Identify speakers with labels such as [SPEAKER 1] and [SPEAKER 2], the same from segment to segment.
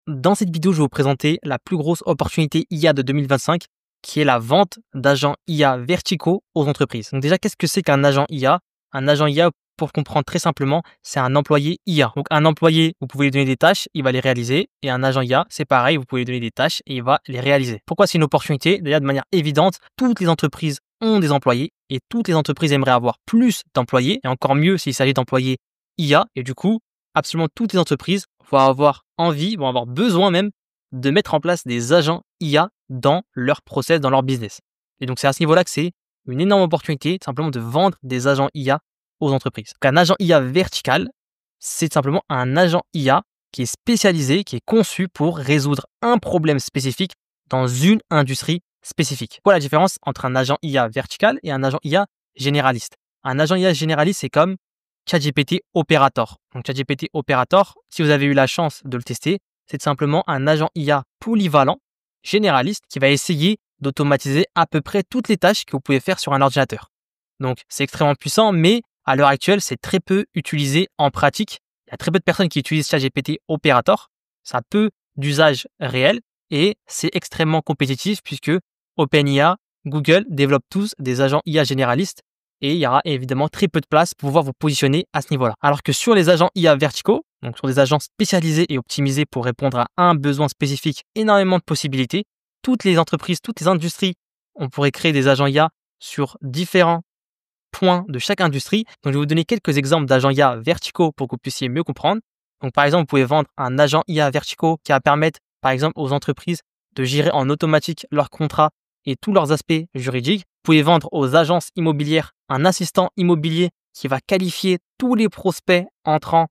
[SPEAKER 1] Dans cette vidéo, je vais vous présenter la plus grosse opportunité IA de 2025, qui est la vente d'agents IA verticaux aux entreprises. Donc déjà, qu'est-ce que c'est qu'un agent IA? Un agent IA, pour comprendre très simplement, c'est un employé IA. Donc un employé, vous pouvez lui donner des tâches, il va les réaliser. Et un agent IA, c'est pareil, vous pouvez lui donner des tâches et il va les réaliser. Pourquoi c'est une opportunité? Déjà, de manière évidente, toutes les entreprises ont des employés et toutes les entreprises aimeraient avoir plus d'employés, et encore mieux s'il s'agit d'employés IA. Et du coup, absolument toutes les entreprises vont avoir envie, vont avoir besoin même de mettre en place des agents IA dans leur process, dans leur business. Et donc, c'est à ce niveau-là que c'est une énorme opportunité, tout simplement de vendre des agents IA aux entreprises. Donc, un agent IA vertical, c'est tout simplement un agent IA qui est spécialisé, qui est conçu pour résoudre un problème spécifique dans une industrie spécifique. Quoi la différence entre un agent IA vertical et un agent IA généraliste? Un agent IA généraliste, c'est comme ChatGPT Operator. Donc ChatGPT Operator, si vous avez eu la chance de le tester, c'est simplement un agent IA polyvalent, généraliste, qui va essayer d'automatiser à peu près toutes les tâches que vous pouvez faire sur un ordinateur. Donc c'est extrêmement puissant, mais à l'heure actuelle, c'est très peu utilisé en pratique. Il y a très peu de personnes qui utilisent ChatGPT Operator. Ça a peu d'usage réel et c'est extrêmement compétitif puisque OpenIA, Google développent tous des agents IA généralistes et il y aura évidemment très peu de place pour pouvoir vous positionner à ce niveau-là. Alors que sur les agents IA verticaux, donc sur des agents spécialisés et optimisés pour répondre à un besoin spécifique, énormément de possibilités. Toutes les entreprises, toutes les industries, on pourrait créer des agents IA sur différents points de chaque industrie. Donc, je vais vous donner quelques exemples d'agents IA verticaux pour que vous puissiez mieux comprendre. Donc, par exemple, vous pouvez vendre un agent IA verticaux qui va permettre, par exemple, aux entreprises de gérer en automatique leurs contrats et tous leurs aspects juridiques. Vous pouvez vendre aux agences immobilières un assistant immobilier qui va qualifier tous les prospects entrant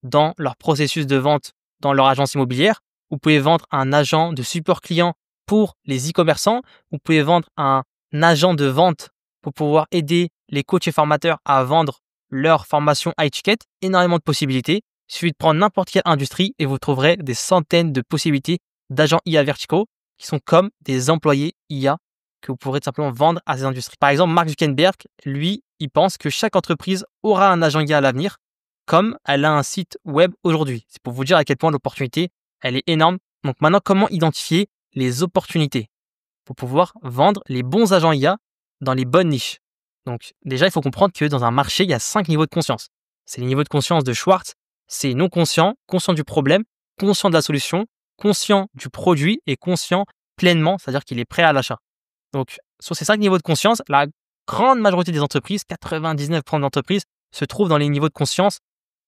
[SPEAKER 1] dans leur processus de vente dans leur agence immobilière. Vous pouvez vendre un agent de support client pour les e-commerçants. Vous pouvez vendre un agent de vente pour pouvoir aider les coachs et formateurs à vendre leur formation high ticket. Énormément de possibilités. Il suffit de prendre n'importe quelle industrie et vous trouverez des centaines de possibilités d'agents IA verticaux qui sont comme des employés IA que vous pourrez tout simplement vendre à ces industries. Par exemple, Mark Zuckerberg, lui, il pense que chaque entreprise aura un agent IA à l'avenir, comme elle a un site web aujourd'hui. C'est pour vous dire à quel point l'opportunité, elle est énorme. Donc maintenant, comment identifier les opportunités pour pouvoir vendre les bons agents IA dans les bonnes niches? Donc déjà, il faut comprendre que dans un marché, il y a 5 niveaux de conscience. C'est les niveaux de conscience de Schwartz. C'est non conscient, conscient du problème, conscient de la solution, conscient du produit et conscient pleinement, c'est-à-dire qu'il est prêt à l'achat. Donc, sur ces 5 niveaux de conscience, la grande majorité des entreprises, 99% d'entreprises, se trouvent dans les niveaux de conscience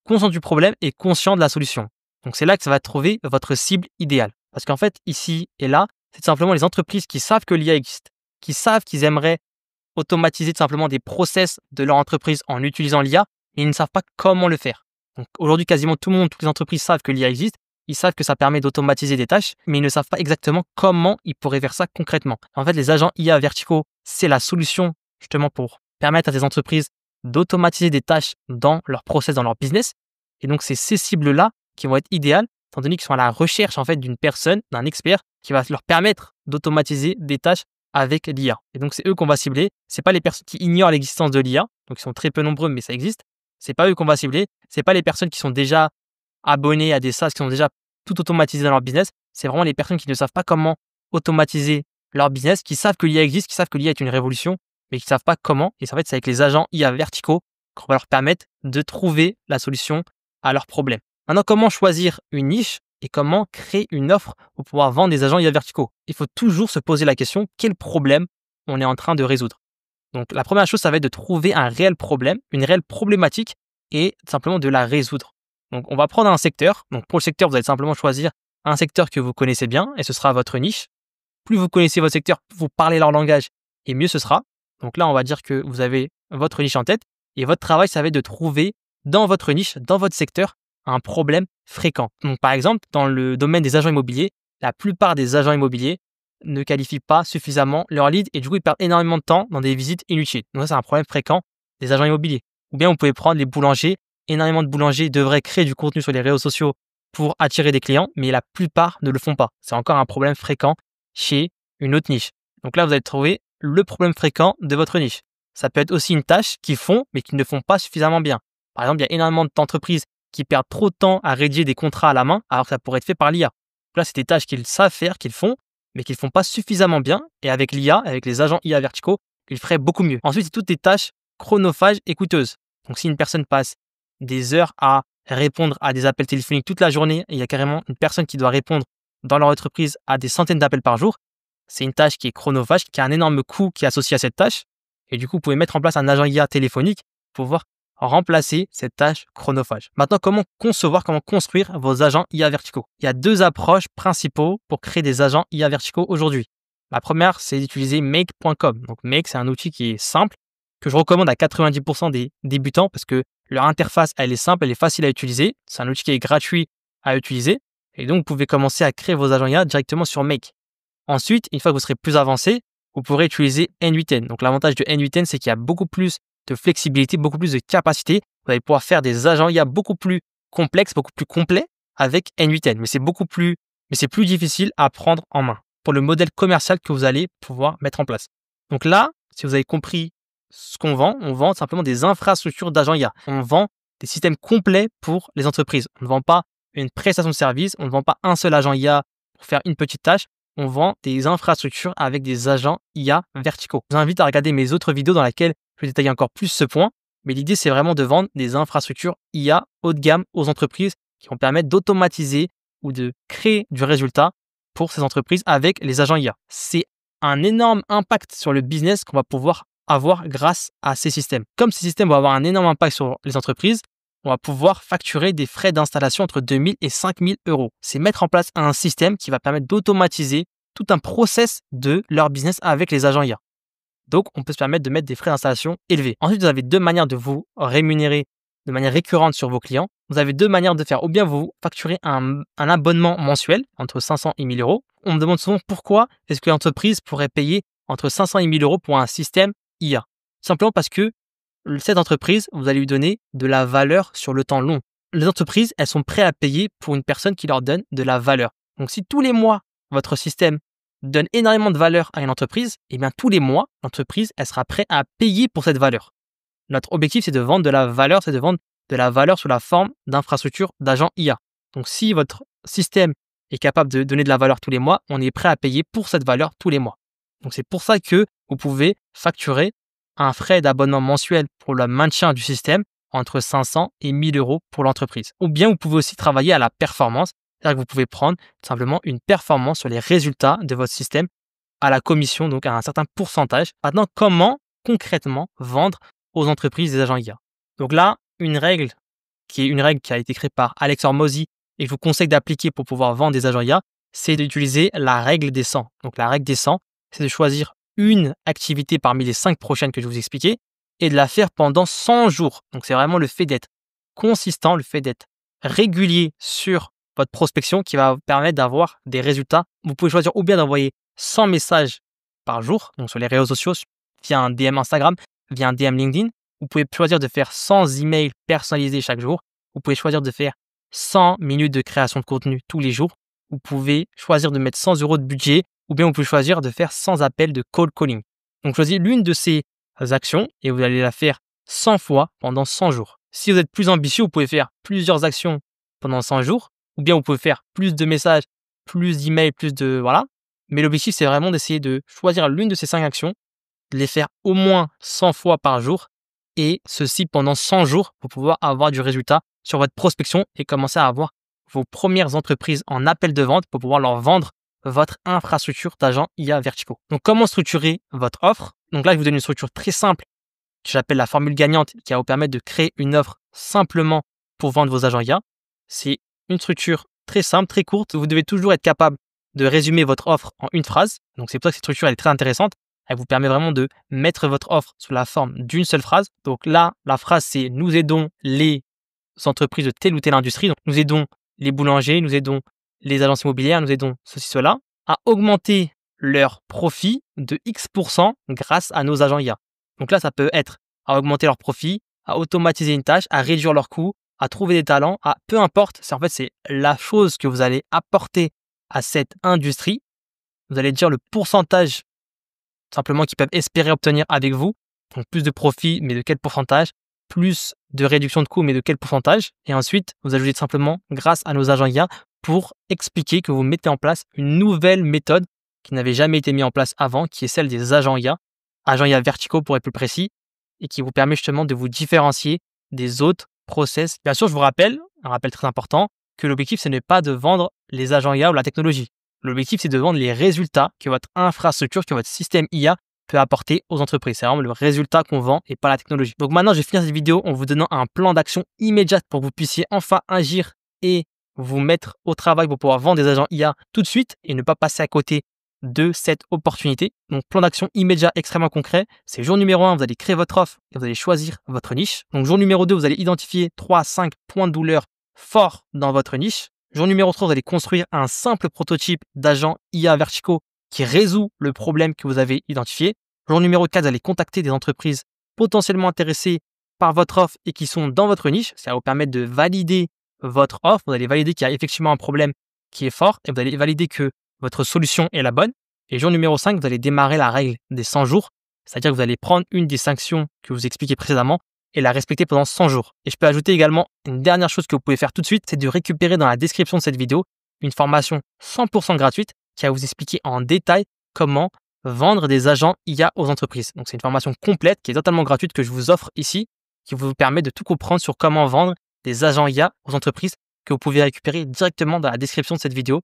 [SPEAKER 1] conscient du problème et conscient de la solution. Donc, c'est là que ça va trouver votre cible idéale. Parce qu'en fait, ici et là, c'est simplement les entreprises qui savent que l'IA existe, qui savent qu'ils aimeraient automatiser tout simplement des process de leur entreprise en utilisant l'IA, et ils ne savent pas comment le faire. Donc, aujourd'hui, quasiment tout le monde, toutes les entreprises savent que l'IA existe. Ils savent que ça permet d'automatiser des tâches, mais ils ne savent pas exactement comment ils pourraient faire ça concrètement. En fait, les agents IA verticaux, c'est la solution justement pour permettre à des entreprises d'automatiser des tâches dans leur process, dans leur business. Et donc, c'est ces cibles-là qui vont être idéales, étant donné qu'ils sont à la recherche en fait d'une personne, d'un expert, qui va leur permettre d'automatiser des tâches avec l'IA. Et donc, c'est eux qu'on va cibler. C'est pas les personnes qui ignorent l'existence de l'IA, donc ils sont très peu nombreux, mais ça existe. C'est pas eux qu'on va cibler. C'est pas les personnes qui sont déjà abonnés à des SaaS, qui sont déjà tout automatisés dans leur business. C'est vraiment les personnes qui ne savent pas comment automatiser leur business, qui savent que l'IA existe, qui savent que l'IA est une révolution, mais qui ne savent pas comment. Et ça, en fait, c'est avec les agents IA verticaux qu'on va leur permettre de trouver la solution à leurs problèmes. Maintenant, comment choisir une niche et comment créer une offre pour pouvoir vendre des agents IA verticaux? Il faut toujours se poser la question, quel problème on est en train de résoudre? Donc, la première chose, ça va être de trouver un réel problème, une réelle problématique et simplement de la résoudre. Donc, on va prendre un secteur. Donc, pour le secteur, vous allez simplement choisir un secteur que vous connaissez bien et ce sera votre niche. Plus vous connaissez votre secteur, plus vous parlez leur langage et mieux ce sera. Donc là, on va dire que vous avez votre niche en tête et votre travail, ça va être de trouver dans votre niche, dans votre secteur, un problème fréquent. Donc, par exemple, dans le domaine des agents immobiliers, la plupart des agents immobiliers ne qualifient pas suffisamment leur lead et du coup, ils perdent énormément de temps dans des visites inutiles. Donc ça, c'est un problème fréquent des agents immobiliers. Ou bien, vous pouvez prendre les boulangers. Énormément de boulangers devraient créer du contenu sur les réseaux sociaux pour attirer des clients, mais la plupart ne le font pas. C'est encore un problème fréquent chez une autre niche. Donc là, vous allez trouver le problème fréquent de votre niche. Ça peut être aussi une tâche qu'ils font, mais qu'ils ne font pas suffisamment bien. Par exemple, il y a énormément d'entreprises qui perdent trop de temps à rédiger des contrats à la main, alors que ça pourrait être fait par l'IA. Là, c'est des tâches qu'ils savent faire, qu'ils font, mais qu'ils ne font pas suffisamment bien. Et avec l'IA, avec les agents IA verticaux, ils feraient beaucoup mieux. Ensuite, c'est toutes des tâches chronophages et coûteuses. Donc, si une personne passe des heures à répondre à des appels téléphoniques toute la journée, et il y a carrément une personne qui doit répondre dans leur entreprise à des centaines d'appels par jour, c'est une tâche qui est chronophage, qui a un énorme coût qui est associé à cette tâche. Et du coup, vous pouvez mettre en place un agent IA téléphonique pour pouvoir remplacer cette tâche chronophage. Maintenant, comment concevoir, comment construire vos agents IA verticaux? Il y a 2 approches principaux pour créer des agents IA verticaux aujourd'hui. La première, c'est d'utiliser Make.com. Donc Make, c'est un outil qui est simple, que je recommande à 90% des débutants parce que leur interface, elle est simple, elle est facile à utiliser. C'est un outil qui est gratuit à utiliser. Et donc, vous pouvez commencer à créer vos agents IA directement sur Make. Ensuite, une fois que vous serez plus avancé, vous pourrez utiliser N8N. Donc, l'avantage de N8N, c'est qu'il y a beaucoup plus de flexibilité, beaucoup plus de capacité. Vous allez pouvoir faire des agents IA beaucoup plus complexes, beaucoup plus complets avec N8N. Mais c'est plus difficile à prendre en main pour le modèle commercial que vous allez pouvoir mettre en place. Donc là, si vous avez compris ce qu'on vend, on vend simplement des infrastructures d'agents IA. On vend des systèmes complets pour les entreprises. On ne vend pas une prestation de service, on ne vend pas un seul agent IA pour faire une petite tâche. On vend des infrastructures avec des agents IA verticaux. Je vous invite à regarder mes autres vidéos dans lesquelles je vais détailler encore plus ce point. Mais l'idée, c'est vraiment de vendre des infrastructures IA haut de gamme aux entreprises qui vont permettre d'automatiser ou de créer du résultat pour ces entreprises avec les agents IA. C'est un énorme impact sur le business qu'on va pouvoir avoir grâce à ces systèmes. Comme ces systèmes vont avoir un énorme impact sur les entreprises, on va pouvoir facturer des frais d'installation entre 2 000 et 5 000 euros. C'est mettre en place un système qui va permettre d'automatiser tout un process de leur business avec les agents IA. Donc, on peut se permettre de mettre des frais d'installation élevés. Ensuite, vous avez 2 manières de vous rémunérer de manière récurrente sur vos clients. Vous avez 2 manières de faire. Ou bien vous facturez un abonnement mensuel entre 500 et 1 000 euros. On me demande souvent pourquoi est-ce que l'entreprise pourrait payer entre 500 et 1 000 euros pour un système IA. Simplement parce que cette entreprise, vous allez lui donner de la valeur sur le temps long. Les entreprises, elles sont prêtes à payer pour une personne qui leur donne de la valeur. Donc, si tous les mois, votre système donne énormément de valeur à une entreprise, eh bien, tous les mois, l'entreprise, elle sera prête à payer pour cette valeur. Notre objectif, c'est de vendre de la valeur, c'est de vendre de la valeur sous la forme d'infrastructures d'agents IA. Donc, si votre système est capable de donner de la valeur tous les mois, on est prêt à payer pour cette valeur tous les mois. Donc, c'est pour ça que vous pouvez facturer un frais d'abonnement mensuel pour le maintien du système entre 500 et 1 000 euros pour l'entreprise. Ou bien vous pouvez aussi travailler à la performance, c'est-à-dire que vous pouvez prendre simplement une performance sur les résultats de votre système à la commission, donc à un certain pourcentage. Maintenant, comment concrètement vendre aux entreprises des agents IA? Donc là, une règle qui a été créée par Alex Hormozi et que je vous conseille d'appliquer pour pouvoir vendre des agents IA, c'est d'utiliser la règle des 100. Donc la règle des 100, c'est de choisir une activité parmi les 5 prochaines que je vais vous expliquer et de la faire pendant 100 jours. Donc, c'est vraiment le fait d'être consistant, le fait d'être régulier sur votre prospection qui va vous permettre d'avoir des résultats. Vous pouvez choisir ou bien d'envoyer 100 messages par jour, donc sur les réseaux sociaux, via un DM Instagram, via un DM LinkedIn. Vous pouvez choisir de faire 100 emails personnalisés chaque jour. Vous pouvez choisir de faire 100 minutes de création de contenu tous les jours. Vous pouvez choisir de mettre 100 euros de budget ou bien vous pouvez choisir de faire 100 appels de cold calling. Donc, choisissez l'une de ces actions et vous allez la faire 100 fois pendant 100 jours. Si vous êtes plus ambitieux, vous pouvez faire plusieurs actions pendant 100 jours ou bien vous pouvez faire plus de messages, plus d'emails, plus de… Voilà. Mais l'objectif, c'est vraiment d'essayer de choisir l'une de ces 5 actions, de les faire au moins 100 fois par jour et ceci pendant 100 jours pour pouvoir avoir du résultat sur votre prospection et commencer à avoir vos premières entreprises en appel de vente pour pouvoir leur vendre votre infrastructure d'agents IA verticaux. Donc, comment structurer votre offre? Donc là, je vous donne une structure très simple que j'appelle la formule gagnante qui va vous permettre de créer une offre simplement pour vendre vos agents IA. C'est une structure très simple, très courte. Vous devez toujours être capable de résumer votre offre en une phrase. Donc, c'est pour ça que cette structure elle est très intéressante. Elle vous permet vraiment de mettre votre offre sous la forme d'une seule phrase. Donc là, la phrase, c'est « Nous aidons les entreprises de telle ou telle industrie. » Donc, nous aidons les boulangers, nous aidons les agences immobilières, nous aidons ceci, cela, à augmenter leur profit de X% grâce à nos agents IA. Donc là, ça peut être à augmenter leur profit, à automatiser une tâche, à réduire leurs coûts, à trouver des talents, à peu importe. C'est la chose que vous allez apporter à cette industrie. Vous allez dire le pourcentage simplement qu'ils peuvent espérer obtenir avec vous. Donc plus de profit, mais de quel pourcentage? Plus de réduction de coûts, mais de quel pourcentage? Et ensuite, vous ajoutez simplement, grâce à nos agents IA, pour expliquer que vous mettez en place une nouvelle méthode qui n'avait jamais été mise en place avant, qui est celle des agents IA verticaux pour être plus précis, et qui vous permet justement de vous différencier des autres process. Bien sûr, je vous rappelle, un rappel très important, que l'objectif, ce n'est pas de vendre les agents IA ou la technologie. L'objectif, c'est de vendre les résultats que votre infrastructure, que votre système IA peut apporter aux entreprises. C'est vraiment le résultat qu'on vend et pas la technologie. Donc maintenant, je vais finir cette vidéo en vous donnant un plan d'action immédiat pour que vous puissiez enfin agir et vous mettre au travail pour pouvoir vendre des agents IA tout de suite et ne pas passer à côté de cette opportunité. Donc, plan d'action immédiat extrêmement concret. C'est jour numéro 1, vous allez créer votre offre et vous allez choisir votre niche. Donc, jour numéro 2, vous allez identifier 3 à 5 points de douleur forts dans votre niche. Jour numéro 3, vous allez construire un simple prototype d'agent IA verticaux qui résout le problème que vous avez identifié. Jour numéro 4, vous allez contacter des entreprises potentiellement intéressées par votre offre et qui sont dans votre niche. Ça va vous permettre de valider votre offre. Vous allez valider qu'il y a effectivement un problème qui est fort et vous allez valider que votre solution est la bonne. Et jour numéro 5, vous allez démarrer la règle des 100 jours. C'est-à-dire que vous allez prendre une des sanctions que vous expliquez précédemment et la respecter pendant 100 jours. Et je peux ajouter également une dernière chose que vous pouvez faire tout de suite, c'est de récupérer dans la description de cette vidéo une formation 100% gratuite qui va vous expliquer en détail comment vendre des agents IA aux entreprises. Donc, c'est une formation complète qui est totalement gratuite que je vous offre ici, qui vous permet de tout comprendre sur comment vendre des agents IA aux entreprises que vous pouvez récupérer directement dans la description de cette vidéo.